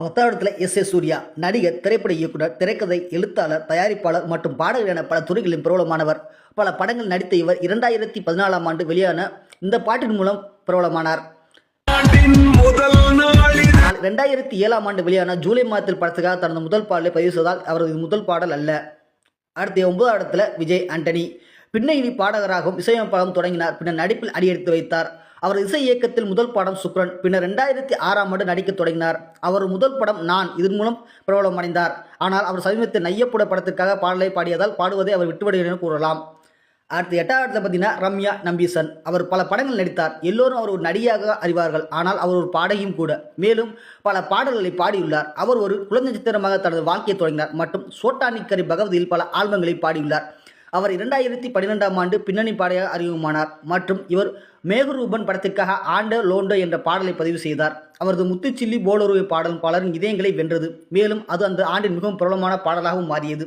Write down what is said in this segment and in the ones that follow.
10வது இடத்துல எஸ். சூர்யா. நடிகர், திரைப்பட இயக்குனர், திரைக்கதை, எழுத்தாளர், தயாரிப்பாளர் மற்றும் பாடகர் என பல துறைகளிலும் பிரபலமானவர். பல படங்கள் நடித்த இவர் 2014ஆம் ஆண்டு வெளியான இந்த பாட்டின் மூலம் பிரபலமானார். 2007ஆம் ஆண்டு வெளியான ஜூலை மாதத்தில் படத்துக்காக தனது முதல் பாடலை பதிவு செய்தால் அவரது முதல் பாடல் அல்ல. அடுத்த 9வது இடத்துல விஜய் ஆண்டனி. பின்னணி பாடகராகவும் இசையமைப்பாளரும் தொடங்கினார். பின்னர் நடிப்பில் அடியெடுத்து வைத்தார். அவர் இசை இயக்கத்தில் முதல் படம் சுக்ரன். பின்னர் 2006ஆம் ஆண்டு நடிக்க தொடங்கினார். அவர் முதல் படம் நான். இதன் மூலம் பிரபலமடைந்தார். ஆனால் அவர் சமீபத்தில் நையப்புட படத்திற்காக பாடலை பாடியதால் பாடுவதை அவர் விட்டுவிடுகிறார் என கூறலாம். அடுத்து 8வது இடத்துல பார்த்தீங்கன்னா ரம்யா நம்பீசன். அவர் பல படங்கள் நடித்தார். எல்லோரும் அவர் ஒரு நடிகையாக அறிவார்கள். ஆனால் அவர் ஒரு பாடகியும் கூட. மேலும் பல பாடல்களை பாடியுள்ளார். அவர் ஒரு குழந்தை நட்சத்திரமாக தனது வாழ்க்கையை தொடங்கினார் மற்றும் சோட்டானிக்கரி பகவதியில் பல ஆல்பங்களை பாடியுள்ளார். அவர் 2012ஆம் ஆண்டு பின்னணி பாடகராக அறிமுகமானார் மற்றும் இவர் மேகரூபன் படத்திற்காக ஆண்ட லோண்டோ என்ற பாடலை பதிவு செய்தார். அவரது முத்துச்சில்லி போலருவை பாடல் பலரின் இதயங்களை வென்றது. மேலும் அது அந்த ஆண்டின் மிகவும் பிரபலமான பாடலாகவும் மாறியது.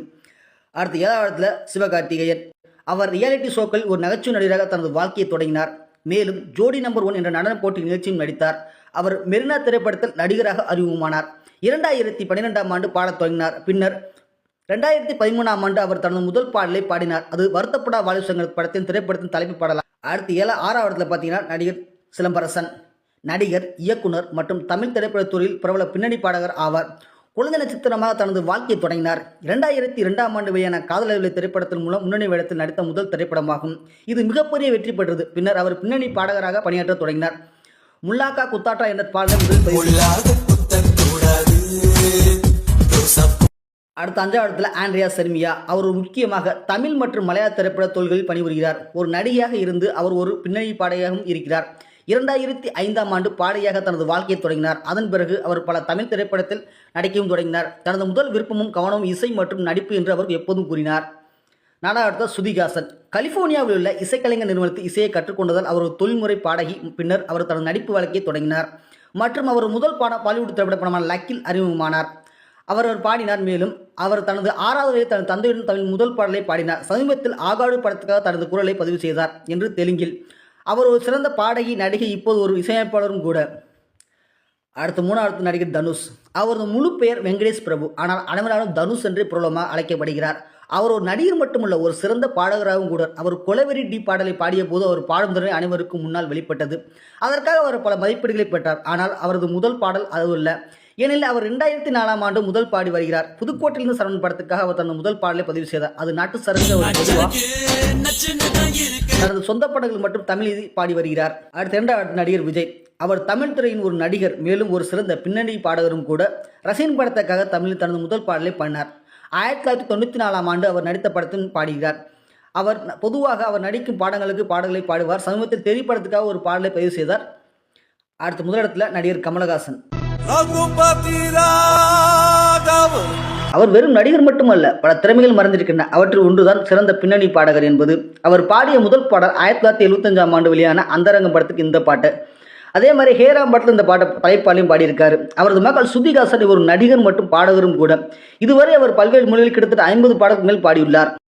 அடுத்து 7வது இடத்துல சிவகார்த்திகேயன். அவர் ரியாலிட்டி ஷோக்களில் ஒரு நகைச்சுவை நடிகராக தனது வாழ்க்கையை தொடங்கினார். மேலும் ஜோடி நம்பர் 1 என்ற நடன போட்டி நிகழ்ச்சியும் நடித்தார். அவர் மெரினா திரைப்படத்தில் நடிகராக அறிமுகமானார். 2012ஆம் ஆண்டு பாடத் தொடங்கினார். பின்னர் 2013ஆம் ஆண்டு அவர் தனது முதல் பாடலை பாடினார். அது வருத்தப்படா வாலிப சங்கம் படத்தின் திரைப்படத்தின் தலைப்பு பாடலாம். அடுத்து 6வது இடத்துல பார்த்தீங்கன்னா நடிகர் சிலம்பரசன். நடிகர், இயக்குனர் மற்றும் தமிழ் திரைப்படத்துறையில் பிரபல பின்னணி பாடகர் ஆவார். குழந்தை நட்சத்திரமாக தனது வாழ்க்கையை தொடங்கினார். 2002ஆம் ஆண்டு வெளியான காதலர்களை திரைப்படத்தின் மூலம் முன்னணி வேடத்தில் நடித்த முதல் திரைப்படமாகும். இது மிகப்பெரிய வெற்றி பெற்றது. பின்னர் அவர் பின்னணி பாடகராக பணியாற்ற தொடங்கினார். முல்லாக்கா குத்தாட்டா என்ற பாடல் அடுத்த 5வது இடத்துல ஆண்ட்ரியா செர்மியா. அவர் ஒரு முக்கியமாக தமிழ் மற்றும் மலையாள திரைப்பட தொழில்களில் பணிபுரிகிறார். ஒரு நடிகையாக இருந்து அவர் ஒரு பின்னணி பாடகியாகவும் இருக்கிறார். 2005ஆம் ஆண்டு பாடகியாக தனது வாழ்க்கையை தொடங்கினார். அதன் பிறகு அவர் பல தமிழ் திரைப்படத்தில் நடிக்கவும் தொடங்கினார். தனது முதல் விருப்பமும் கவனமும் இசை மற்றும் நடிப்பு என்று அவர் எப்போதும் கூறினார். 4வது இடத்துல ஸ்ருதிஹாசன். கலிபோர்னியாவில் உள்ள இசைக்கலைஞர் நிறுவனத்தில் இசையை கற்றுக்கொண்டதால் அவர் ஒரு தொழில்முறை பாடகி. பின்னர் அவர் தனது நடிப்பு வாழ்க்கையை தொடங்கினார் மற்றும் அவர் முதல் பாலிவுட் திரைப்பட படமான லக்கில் அறிமுகமானார். அவர் பாடினார். மேலும் அவர் தனது 6வது வயதில் தனது தந்தையுடன் தமிழ் முதல் பாடலை பாடினார். சமீபத்தில் ஆகாடு படத்துக்காக தனது குரலை பதிவு செய்தார் என்று தெலுங்கில். அவர் ஒரு சிறந்த பாடகி, நடிகை, இப்போது ஒரு இசையமைப்பாளரும் கூட. அடுத்த 3வது நடிகர் தனுஷ். அவரது முழு பெயர் வெங்கடேஷ் பிரபு. ஆனால் அனைவராலும் தனுஷ் என்று பிரபலமாக அழைக்கப்படுகிறார். அவர் ஒரு நடிகர் மட்டுமல்ல, ஒரு சிறந்த பாடகராகவும் கூட. அவர் கொலவெறி டி பாடலை பாடிய போது அவர் பாடும் திறனை அனைவருக்கும் முன்னால் வெளிப்பட்டது. அதற்காக அவர் பல மதிப்பீடுகளை பெற்றார். ஆனால் அவரது முதல் பாடல் அதுவல்ல. ஏனெனில் அவர் 2004ஆம் ஆண்டு முதல் பாடி வருகிறார். புதுக்கோட்டையிலிருந்து சரவணன் படத்துக்காக அவர் தனது முதல் பாடலை பதிவு செய்தார். அது நாட்டு சரங்க. தனது சொந்த படங்கள் மற்றும் தமிழில் பாடி வருகிறார். அடுத்த 2வது நடிகர் விஜய். அவர் தமிழ் துறையின் ஒரு நடிகர். மேலும் ஒரு சிறந்த பின்னணி பாடகரும் கூட. ரசிகன் படத்துக்காக தமிழில் தனது முதல் பாடலை பாடினார். 1994ஆம் ஆண்டு அவர் நடித்த படத்தில் பாடுகிறார். அவர் பொதுவாக அவர் நடிக்கும் பாடங்களுக்கு பாடல்களை பாடுவார். சமீபத்தில் திரைப்படத்துக்காக ஒரு பாடலை பதிவு செய்தார். அடுத்த முதலிடத்தில் நடிகர் கமலஹாசன். அவர் வெறும் நடிகர் மட்டுமல்ல, பல திறமைகள் மறைந்திருக்கின்றன. அவற்றில் ஒன்றுதான் சிறந்த பின்னணி பாடகர் என்பது. அவர் பாடிய முதல் பாடல் 1975ஆம் ஆண்டு வெளியான அந்தரங்கம் படத்துக்கு இந்த பாட்டு. அதே மாதிரி ஹேராம் படத்தில் இந்த பாட்டை தலைப்பாலையும் பாடியிருக்காரு. அவரது மகள் ஸ்ருதிஹாசன் ஒரு நடிகர் மற்றும் பாடகரும் கூட. இதுவரை அவர் பல்வேறு மொழிகளில் கிட்டத்தட்ட 50 பாடல்கள் மேல் பாடியுள்ளார்.